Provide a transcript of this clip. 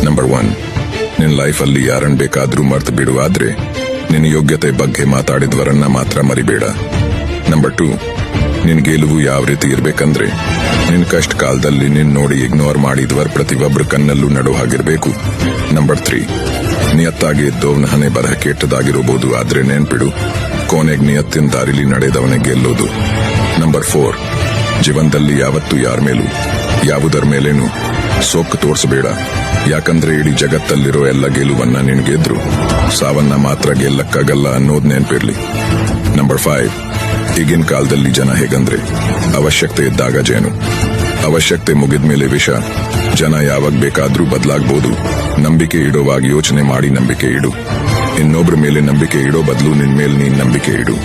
Number 1, ನಿನ್ ಲೈಫಲ್ಲಿ ಯಾರನ್ ಬೇಕಾದ್ರೂ ಮರ್ತು ಬಿಡು, ಆದ್ರೆ ನಿನ್ನ ಯೋಗ್ಯತೆ ಬಗ್ಗೆ ಮಾತಾಡಿದ್ವರನ್ನ ಮಾತ್ರ ಮರಿಬೇಡ. ನಂಬರ್ 2, ನಿನ್ ಗೆಲುವು ಯಾವ ರೀತಿ ಇರ್ಬೇಕಂದ್ರೆ ನಿನ್ ಕಷ್ಟ ಕಾಲದಲ್ಲಿ ನಿನ್ ನೋಡಿ ಇಗ್ನೋರ್ ಮಾಡಿದ್ವರ್ ಪ್ರತಿಯೊಬ್ಬರ ಕಣ್ಣಲ್ಲೂ ನಡು ಹಾಗಿರ್ಬೇಕು. ನಂಬರ್ 3, ನಿಯತ್ತಾಗಿ ಇದ್ದವನ ಹಣೆ ಬರಹ ಕೆಟ್ಟದಾಗಿರಬಹುದು, ಆದ್ರೆ ನೆನ್ಪಿಡು ಕೊನೆಗ್ ನಿಯತ್ತಿನ ದಾರಿಲಿ ನಡೆದವನೇ ಗೆಲ್ಲೋದು. ನಂಬರ್ 4, ಜೀವನದಲ್ಲಿ ಯಾವತ್ತೂ ಯಾರ ಮೇಲೂ ಯಾವುದರ ಮೇಲೇನು ಸೊಕ್ಕು ತೋರಿಸಬೇಡ, ಯಾಕಂದ್ರೆ ಇಡೀ ಜಗತ್ತಲ್ಲಿರೋ ಎಲ್ಲ ಗೆಲುವನ್ನ ನಿನ್ ಗೆದ್ರು ಸಾವನ್ನ ಮಾತ್ರ ಗೆಲ್ಲಕ್ಕಾಗಲ್ಲ ಅನ್ನೋದ್ ನೆನ್ಪಿರ್ಲಿ. ನಂಬರ್ 5, ಈಗಿನ ಕಾಲದಲ್ಲಿ ಜನ ಹೇಗಂದ್ರೆ ಅವಶ್ಯಕತೆ ಇದ್ದಾಗ ಜೇನು, ಅವಶ್ಯಕತೆ ಮುಗಿದ್ಮೇಲೆ ವಿಷ. ಜನ ಯಾವಾಗ ಬೇಕಾದ್ರೂ ಬದಲಾಗಬಹುದು. ನಂಬಿಕೆ ಇಡೋವಾಗ ಯೋಚನೆ ಮಾಡಿ ನಂಬಿಕೆ ಇಡು. ಇನ್ನೊಬ್ರ ಮೇಲೆ ನಂಬಿಕೆ ಇಡೋ ಬದಲು ನಿನ್ ಮೇಲೆ ನೀನ್ ನಂಬಿಕೆ ಇಡು.